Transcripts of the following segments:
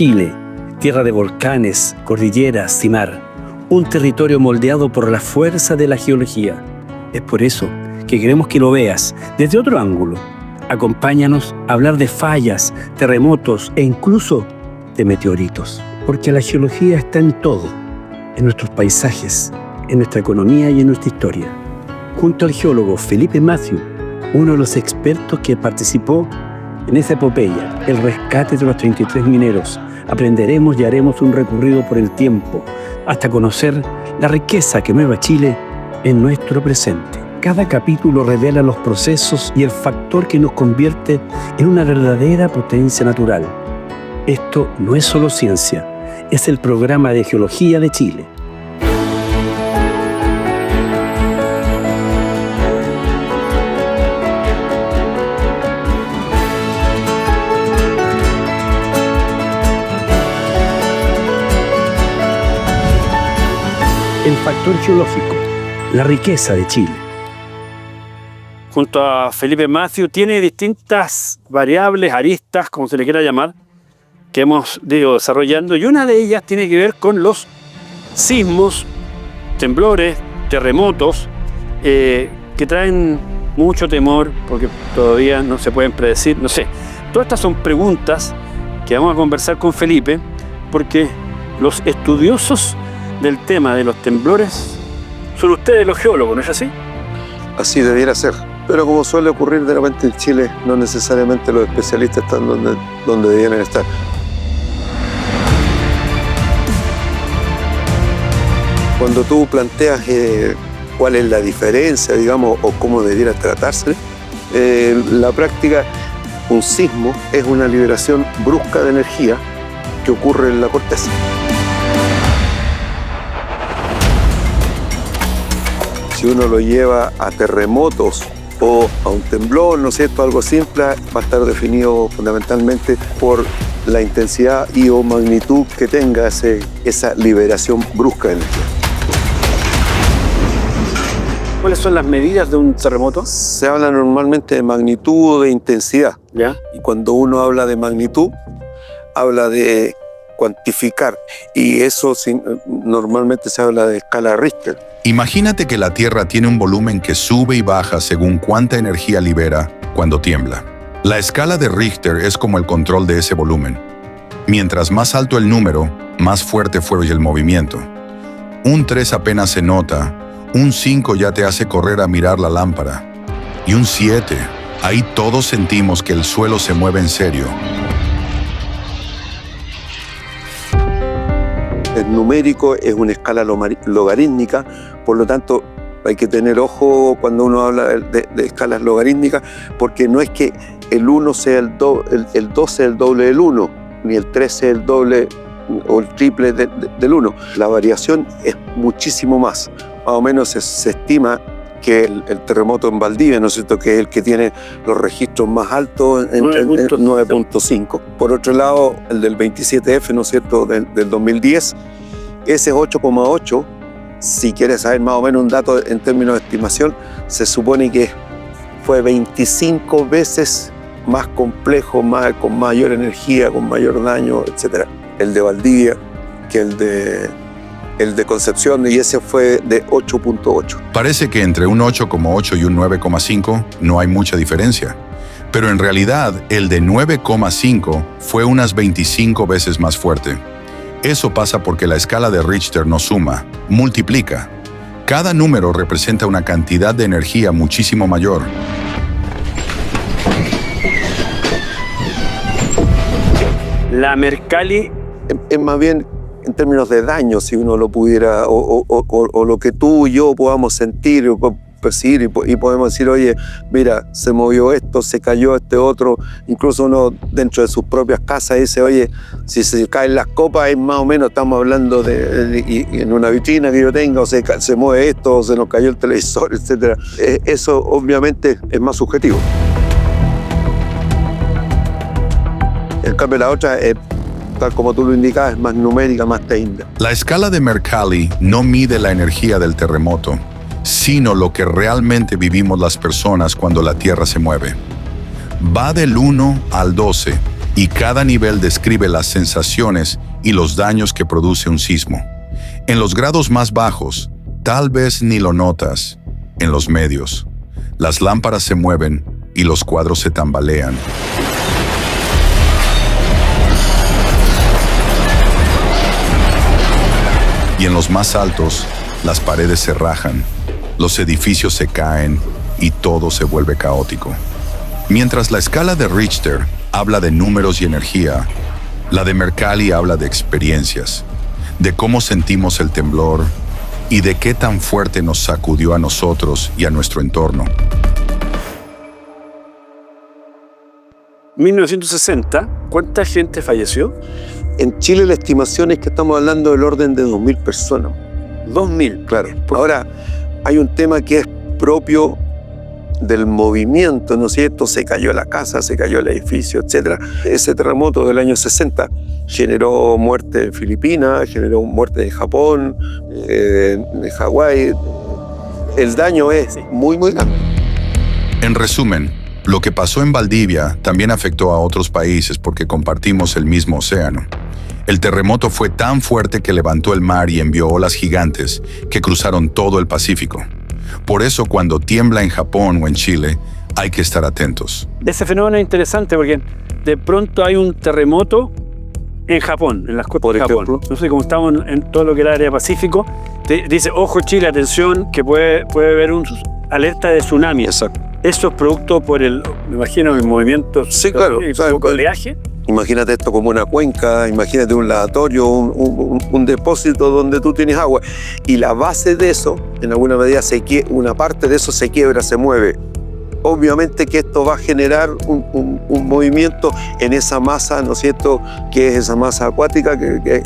Chile, tierra de volcanes, cordilleras y mar, un territorio moldeado por la fuerza de la geología. Es por eso que queremos que lo veas desde otro ángulo. Acompáñanos a hablar de fallas, terremotos e incluso de meteoritos. Porque la geología está en todo, en nuestros paisajes, en nuestra economía y en nuestra historia. Junto al geólogo Felipe Matthew, uno de los expertos que participó en esa epopeya, el rescate de los 33 mineros, aprenderemos y haremos un recorrido por el tiempo hasta conocer la riqueza que mueve a Chile en nuestro presente. Cada capítulo revela los procesos y el factor que nos convierte en una verdadera potencia natural. Esto no es solo ciencia, es el programa de Geología de Chile. El factor geológico, la riqueza de Chile. Junto a Felipe Matthew tiene distintas variables, aristas, como se le quiera llamar, que hemos ido desarrollando, y una de ellas tiene que ver con los sismos, temblores, terremotos, que traen mucho temor porque todavía no se pueden predecir, no sé. Todas estas son preguntas que vamos a conversar con Felipe, porque los estudiosos del tema de los temblores son ustedes los geólogos, ¿no es así? Así debiera ser, pero como suele ocurrir de repente en Chile, no necesariamente los especialistas están donde debieran estar. Cuando tú planteas cuál es la diferencia, digamos, o cómo debiera tratarse, la práctica, un sismo es una liberación brusca de energía que ocurre en la corteza. Si uno lo lleva a terremotos o a un temblor, ¿no es cierto?, algo simple, va a estar definido fundamentalmente por la intensidad y o magnitud que tenga esa liberación brusca de energía. ¿Cuáles son las medidas de un terremoto? Se habla normalmente de magnitud o de intensidad. ¿Ya? Y cuando uno habla de magnitud, habla de cuantificar. Y eso normalmente se habla de escala Richter. Imagínate que la Tierra tiene un volumen que sube y baja según cuánta energía libera cuando tiembla. La escala de Richter es como el control de ese volumen. Mientras más alto el número, más fuerte fue el movimiento. Un 3 apenas se nota, un 5 ya te hace correr a mirar la lámpara. Y un 7, ahí todos sentimos que el suelo se mueve en serio. El numérico es una escala logarítmica, por lo tanto hay que tener ojo cuando uno habla de escalas logarítmicas, porque no es que el 1 sea el 2 sea el doble del 1, ni el 3 sea el doble o el triple del 1. La variación es muchísimo más. Más o menos se estima que el terremoto en Valdivia, ¿no es cierto?, que es el que tiene los registros más altos en 9.5. Por otro lado, el del 27F, ¿no es cierto?, del 2010, ese es 8.8. Si quieres saber más o menos un dato en términos de estimación, se supone que fue 25 veces más complejo, con mayor energía, con mayor daño, etc. El de Valdivia que el de Concepción, y ese fue de 8.8. Parece que entre un 8,8 y un 9,5 no hay mucha diferencia. Pero en realidad, el de 9,5 fue unas 25 veces más fuerte. Eso pasa porque la escala de Richter no suma, multiplica. Cada número representa una cantidad de energía muchísimo mayor. La Mercalli es más bien en términos de daño, si uno lo pudiera, o lo que tú y yo podamos sentir o percibir, y podemos decir, oye, mira, se movió esto, se cayó este otro. Incluso uno dentro de sus propias casas dice, oye, si se caen las copas, es más o menos, estamos hablando y en una vitrina que yo tenga, o se mueve esto, o se nos cayó el televisor, etc. Eso obviamente es más subjetivo. En cambio la otra es, tal como tú lo indicas, es más numérica, más técnica. La escala de Mercalli no mide la energía del terremoto, sino lo que realmente vivimos las personas cuando la Tierra se mueve. Va del 1 al 12 y cada nivel describe las sensaciones y los daños que produce un sismo. En los grados más bajos, tal vez ni lo notas. En los medios, las lámparas se mueven y los cuadros se tambalean. Y en los más altos, las paredes se rajan, los edificios se caen y todo se vuelve caótico. Mientras la escala de Richter habla de números y energía, la de Mercalli habla de experiencias, de cómo sentimos el temblor y de qué tan fuerte nos sacudió a nosotros y a nuestro entorno. 1960, ¿cuánta gente falleció? En Chile la estimación es que estamos hablando del orden de 2.000 personas. 2.000. Claro. Ahora, hay un tema que es propio del movimiento, ¿no es cierto? Se cayó la casa, se cayó el edificio, etc. Ese terremoto del año 60 generó muerte en Filipinas, generó muerte en Japón, en Hawái. El daño es muy, muy grande. En resumen, lo que pasó en Valdivia también afectó a otros países porque compartimos el mismo océano. El terremoto fue tan fuerte que levantó el mar y envió olas gigantes que cruzaron todo el Pacífico. Por eso, cuando tiembla en Japón o en Chile, hay que estar atentos. Ese fenómeno es interesante porque de pronto hay un terremoto en Japón, en las costas de Japón. No sé, como estamos en todo lo que era el área Pacífico, te dice, ojo Chile, atención, que puede haber un alerta de tsunami. Exacto. Eso es producto por el, me imagino, el movimiento sí, claro, oleaje. Imagínate esto como una cuenca, imagínate un lavatorio, un depósito donde tú tienes agua. Y la base de eso, en alguna medida, una parte de eso se quiebra, se mueve. Obviamente que esto va a generar un movimiento en esa masa, ¿no es cierto?, que es esa masa acuática que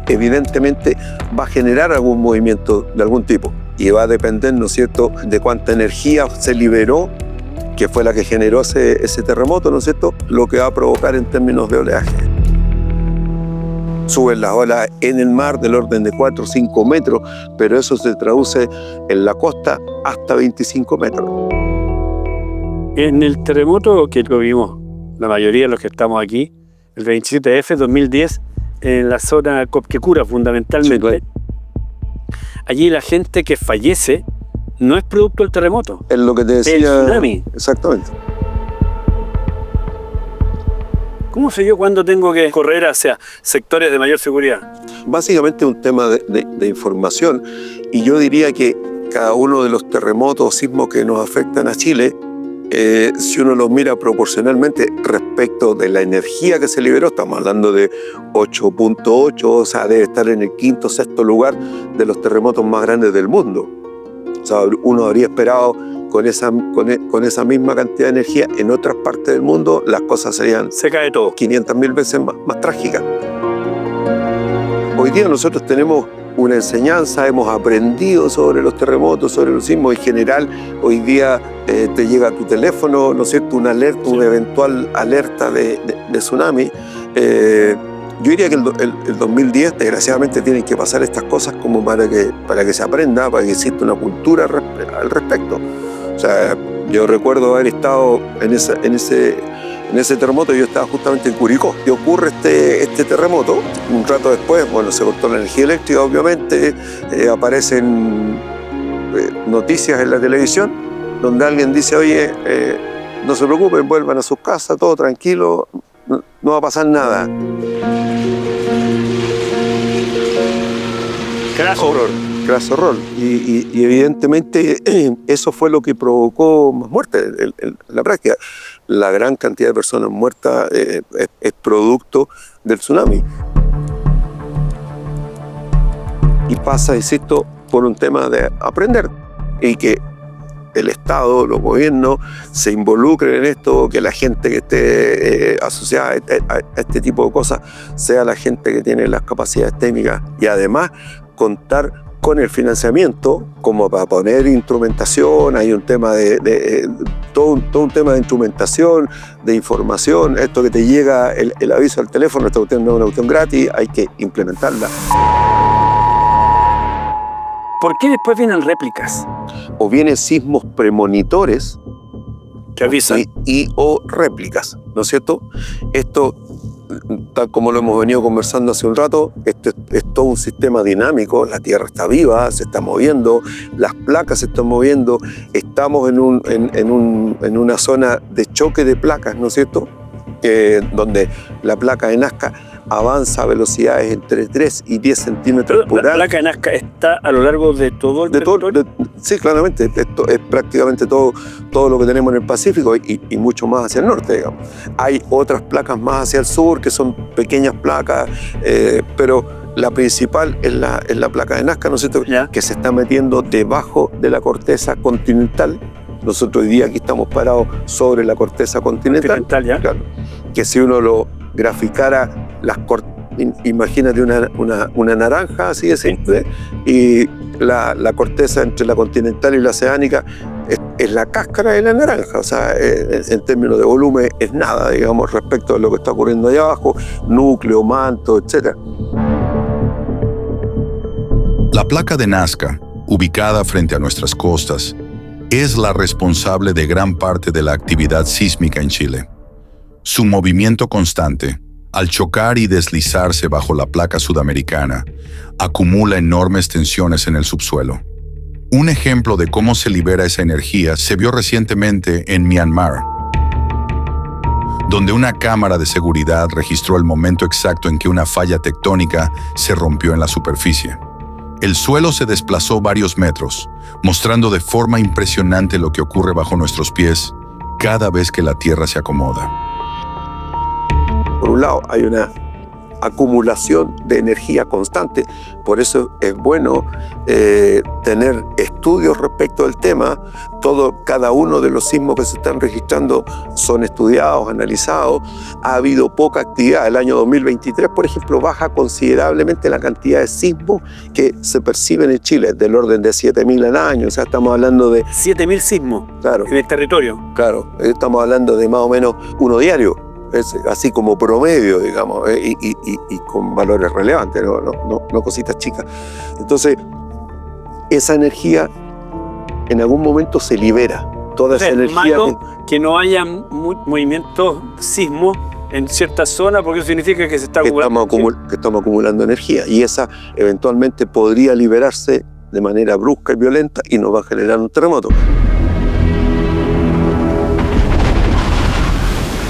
evidentemente va a generar algún movimiento de algún tipo. Y va a depender, ¿no es cierto?, de cuánta energía se liberó, que fue la que generó ese terremoto, ¿no es cierto?, lo que va a provocar en términos de oleaje. Suben las olas en el mar del orden de 4 o 5 metros, pero eso se traduce en la costa hasta 25 metros. En el terremoto que lo vimos, la mayoría de los que estamos aquí, el 27F 2010, en la zona Copquecura fundamentalmente, sí, claro. Allí la gente que fallece no es producto del terremoto. Es lo que te decía. El tsunami. Exactamente. ¿Cómo sé yo cuándo tengo que correr hacia sectores de mayor seguridad? Básicamente es un tema de información. Y yo diría que cada uno de los terremotos o sismos que nos afectan a Chile, si uno los mira proporcionalmente respecto de la energía que se liberó, estamos hablando de 8.8, o sea, debe estar en el quinto o sexto lugar de los terremotos más grandes del mundo. O sea, uno habría esperado con esa misma cantidad de energía en otras partes del mundo, las cosas serían, se cae todo, 500.000 veces más trágicas. Hoy día nosotros tenemos una enseñanza, hemos aprendido sobre los terremotos, sobre los sismos en general. Hoy día te llega a tu teléfono, ¿no es cierto?, una alerta, una eventual alerta de tsunami. Yo diría que el 2010, desgraciadamente, tienen que pasar estas cosas como para que se aprenda, para que exista una cultura al respecto. O sea, yo recuerdo haber estado en ese terremoto. Yo estaba justamente en Curicó. Y ocurre este terremoto. Un rato después, bueno, se cortó la energía eléctrica, obviamente. Aparecen noticias en la televisión donde alguien dice, oye, no se preocupen, vuelvan a sus casas, todo tranquilo, no va a pasar nada. Craso horror. Y evidentemente eso fue lo que provocó más muerte en la práctica. La gran cantidad de personas muertas es producto del tsunami. Y pasa, insisto, por un tema de aprender y que el Estado, los gobiernos se involucren en esto, que la gente que esté asociada a este tipo de cosas sea la gente que tiene las capacidades técnicas y además contar con el financiamiento como para poner instrumentación. Hay un tema todo un tema de instrumentación, de información. Esto que te llega el aviso al teléfono, esta cuestión no es una cuestión gratis, hay que implementarla. ¿Por qué después vienen réplicas? O vienen sismos premonitores Que avisan. o réplicas, ¿no es cierto? Esto, tal como lo hemos venido conversando hace un rato, este es todo un sistema dinámico. La Tierra está viva, se está moviendo, las placas se están moviendo, estamos en una zona de choque de placas, ¿no es cierto? Donde la placa de Nazca avanza a velocidades entre 3 y 10 centímetros por hora. ¿La placa de Nazca está a lo largo de todo el territorio? Sí, claramente. Esto es prácticamente todo lo que tenemos en el Pacífico y mucho más hacia el norte, digamos. Hay otras placas más hacia el sur que son pequeñas placas, pero la principal es la placa de Nazca, ¿no es cierto? ¿Ya? Que se está metiendo debajo de la corteza continental. Nosotros hoy día aquí estamos parados sobre la corteza continental. ¿Ya? Claro, que si uno lo graficara, imagínate una naranja así de simple, y la corteza entre la continental y la oceánica es la cáscara de la naranja, o sea, en términos de volumen es nada, digamos, respecto a lo que está ocurriendo allá abajo, núcleo, manto, etc. La placa de Nazca, ubicada frente a nuestras costas, es la responsable de gran parte de la actividad sísmica en Chile. Su movimiento constante, al chocar y deslizarse bajo la placa sudamericana, acumula enormes tensiones en el subsuelo. Un ejemplo de cómo se libera esa energía se vio recientemente en Myanmar, donde una cámara de seguridad registró el momento exacto en que una falla tectónica se rompió en la superficie. El suelo se desplazó varios metros, mostrando de forma impresionante lo que ocurre bajo nuestros pies cada vez que la Tierra se acomoda. Por un lado, hay una acumulación de energía constante, por eso es bueno tener estudios respecto al tema. Cada uno de los sismos que se están registrando son estudiados, analizados. Ha habido poca actividad. El año 2023, por ejemplo, baja considerablemente la cantidad de sismos que se perciben en Chile, del orden de 7.000 al año. O sea, estamos hablando de 7.000 sismos, claro, en el territorio. Claro, estamos hablando de más o menos uno diario. Es así como promedio, digamos, y con valores relevantes, no cositas chicas. Entonces, esa energía en algún momento se libera. Toda esa energía. Malo que no haya movimientos sismos en cierta zona, porque eso significa que se está acumulando. Que estamos acumulando energía, y esa eventualmente podría liberarse de manera brusca y violenta y nos va a generar un terremoto.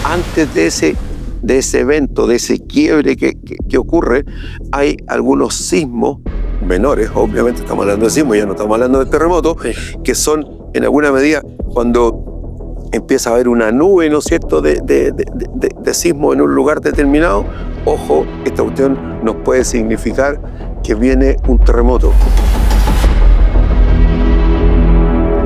Antes de ese evento, de ese quiebre que ocurre, hay algunos sismos menores, obviamente estamos hablando de sismos, ya no estamos hablando de terremotos, que son en alguna medida cuando empieza a haber una nube, ¿no es cierto?, de sismo en un lugar determinado. Ojo, esta cuestión nos puede significar que viene un terremoto.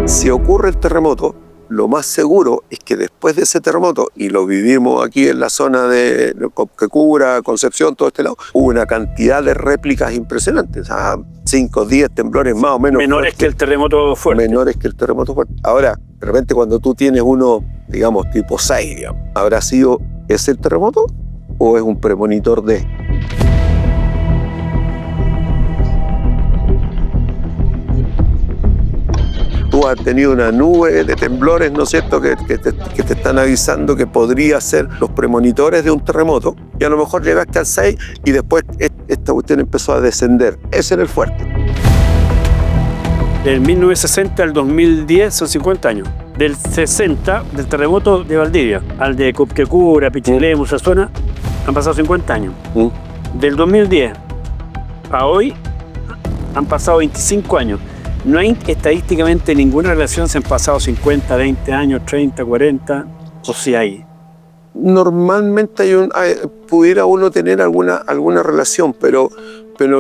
Si ocurre el terremoto, lo más seguro es que después de ese terremoto, y lo vivimos aquí en la zona de Quecura, Concepción, todo este lado, hubo una cantidad de réplicas impresionantes, 5 o 10 temblores más o menos menores fuertes, que el terremoto fuerte. Menores que el terremoto fuerte. Ahora, de repente cuando tú tienes uno, digamos, tipo 6, digamos, ¿habrá sido ese el terremoto o es un premonitor de...? Tú has tenido una nube de temblores, ¿no es cierto?, que te están avisando que podría ser los premonitores de un terremoto, y a lo mejor llegaste al 6 y después esta cuestión empezó a descender. Ese era el fuerte. Del 1960 al 2010 son 50 años. Del 60, del terremoto de Valdivia, al de Quecura, Pichilemu, esa zona, han pasado 50 años. Del 2010 a hoy han pasado 25 años. No hay estadísticamente ninguna relación si han pasado 50, 20 años, 30, 40, o si hay. Normalmente pudiera uno tener alguna relación, pero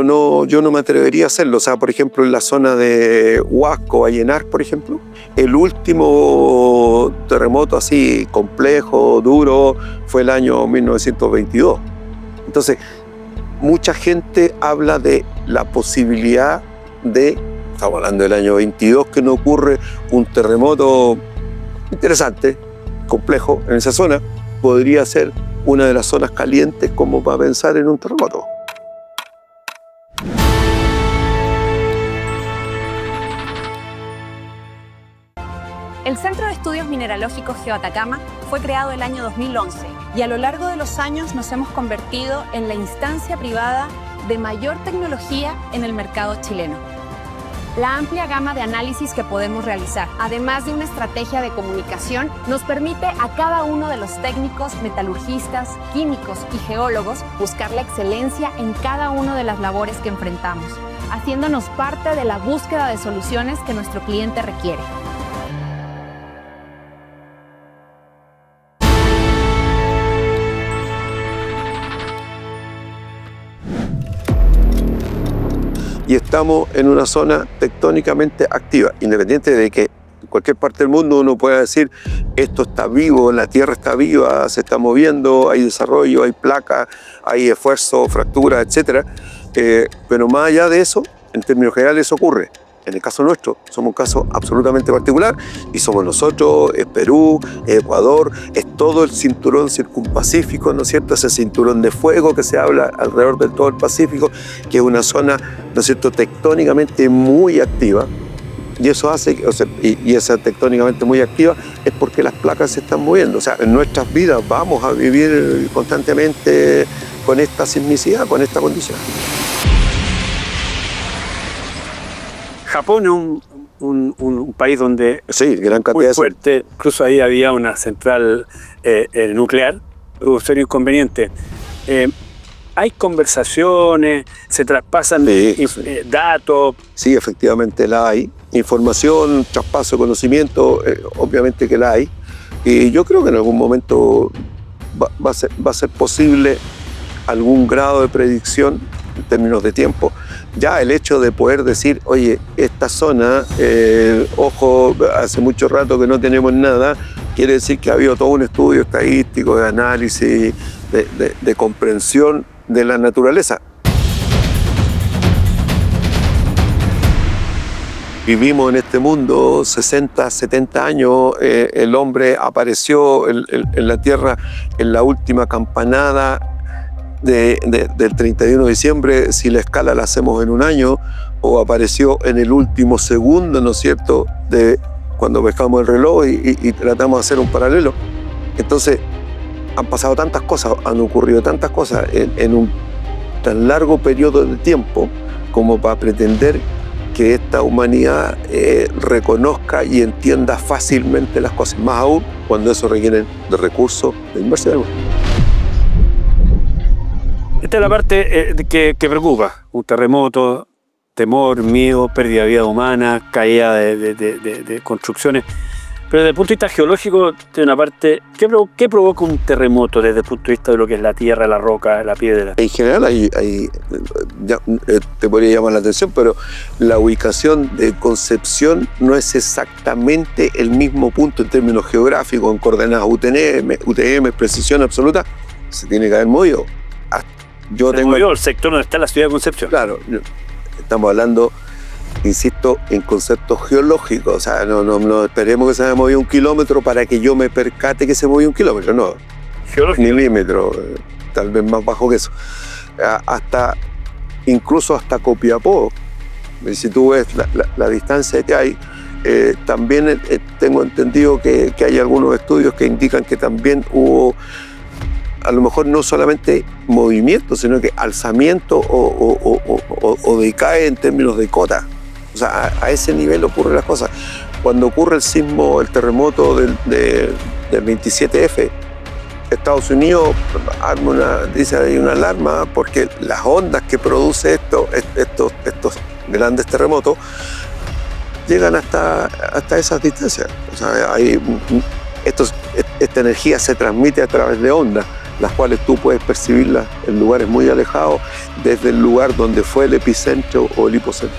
no, yo no me atrevería a hacerlo. O sea, por ejemplo, en la zona de Huasco, Vallenar, por ejemplo, el último terremoto así complejo, duro, fue el año 1922. Entonces, mucha gente habla de la posibilidad estamos hablando del año 22, que no ocurre un terremoto interesante, complejo en esa zona. Podría ser una de las zonas calientes como para pensar en un terremoto. El Centro de Estudios Mineralógicos GeoAtacama fue creado el año 2011 y a lo largo de los años nos hemos convertido en la instancia privada de mayor tecnología en el mercado chileno. La amplia gama de análisis que podemos realizar, además de una estrategia de comunicación, nos permite a cada uno de los técnicos, metalurgistas, químicos y geólogos buscar la excelencia en cada una de las labores que enfrentamos, haciéndonos parte de la búsqueda de soluciones que nuestro cliente requiere. Y estamos en una zona tectónicamente activa, independiente de que en cualquier parte del mundo uno pueda decir esto está vivo, la Tierra está viva, se está moviendo, hay desarrollo, hay placas, hay esfuerzo, fracturas, etc. Pero más allá de eso, en términos generales eso ocurre. En el caso nuestro, somos un caso absolutamente particular y somos nosotros, es Perú, es Ecuador, es todo el cinturón circunpacífico, ¿no es cierto? Ese cinturón de fuego que se habla alrededor de todo el Pacífico, que es una zona, ¿no es cierto?, tectónicamente muy activa. Y eso hace, y esa tectónicamente muy activa es porque las placas se están moviendo. O sea, en nuestras vidas vamos a vivir constantemente con esta sismicidad, con esta condición. Japón es un país donde sí, gran cantidad muy de fuerte, incluso ahí había una central nuclear, hubo serio inconveniente. Hay conversaciones, se traspasan datos. Sí, efectivamente la hay. Información, traspaso de conocimiento, obviamente que la hay. Y yo creo que en algún momento va a ser posible algún grado de predicción en términos de tiempo. Ya el hecho de poder decir, oye, esta zona, ojo, hace mucho rato que no tenemos nada, quiere decir que ha habido todo un estudio estadístico, de análisis, de comprensión de la naturaleza. Vivimos en este mundo 60, 70 años, el hombre apareció en la Tierra en la última campanada del 31 de diciembre, si la escala la hacemos en un año, o apareció en el último segundo, ¿no es cierto?, de cuando pescamos el reloj y tratamos de hacer un paralelo. Entonces, han pasado tantas cosas, han ocurrido tantas cosas en un tan largo periodo de tiempo como para pretender que esta humanidad reconozca y entienda fácilmente las cosas, más aún cuando eso requiere de recursos, de inversión. Esta es la parte que preocupa. Un terremoto, temor, miedo, pérdida de vida humana, caída de construcciones. Pero desde el punto de vista geológico, tiene una parte... ¿Qué provoca un terremoto desde el punto de vista de lo que es la tierra, la roca, la piedra? En general, te podría llamar la atención, pero la ubicación de Concepción no es exactamente el mismo punto en términos geográficos, en coordenadas UTM, precisión absoluta. Se tiene que haber movido. El sector donde está la ciudad de Concepción. Claro, estamos hablando, insisto, en conceptos geológicos. O sea, no esperemos que se haya movido 1 kilómetro para que yo me percate que se movió 1 kilómetro, no. Geológico. Milímetro, tal vez más bajo que eso. Incluso hasta Copiapó. Si tú ves la distancia que hay, también tengo entendido que hay algunos estudios que indican que también hubo, a lo mejor no solamente movimiento, sino que alzamiento o decae en términos de cota. O sea, a ese nivel ocurren las cosas. Cuando ocurre el sismo, el terremoto del 27F, Estados Unidos dice hay una alarma porque las ondas que produce estos grandes terremotos llegan hasta esas distancias. O sea, esta energía se transmite a través de ondas, las cuales tú puedes percibirlas en lugares muy alejados, desde el lugar donde fue el epicentro o el hipocentro.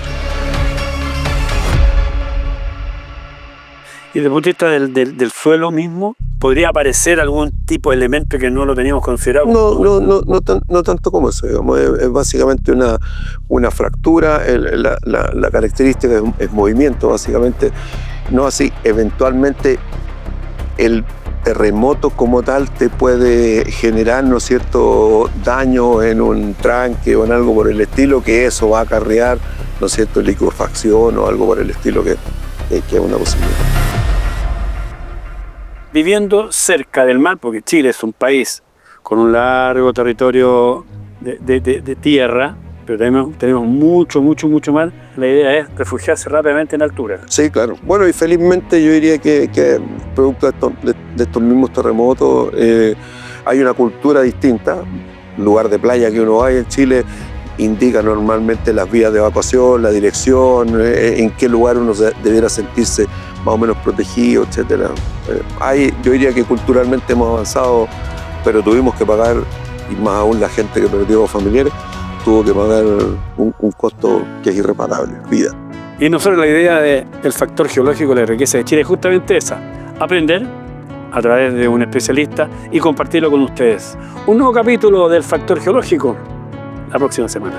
Y desde el punto de vista del suelo mismo, ¿podría aparecer algún tipo de elemento que no lo teníamos considerado? No tanto como eso, digamos. Es básicamente una fractura, la característica es movimiento, básicamente. No así, eventualmente el terremoto como tal te puede generar, ¿no es cierto?, daño en un tranque o en algo por el estilo, que eso va a acarrear, ¿no es cierto?, liquefacción o algo por el estilo, que es una posibilidad. viviendo cerca del mar, porque Chile es un país con un largo territorio de tierra, pero tenemos mucho mar. La idea es refugiarse rápidamente en altura. Sí, claro. Bueno, y felizmente yo diría que producto de estos mismos terremotos hay una cultura distinta. El lugar de playa que uno va en Chile indica normalmente las vías de evacuación, la dirección, en qué lugar uno debiera sentirse más o menos protegido, etc. Yo diría que culturalmente hemos avanzado, pero tuvimos que pagar, y más aún la gente que perdió familiares, tuvo que pagar un costo que es irreparable, vida. Y nosotros la idea del factor geológico de la riqueza de Chile es justamente esa: aprender a través de un especialista y compartirlo con ustedes. Un nuevo capítulo del factor geológico la próxima semana.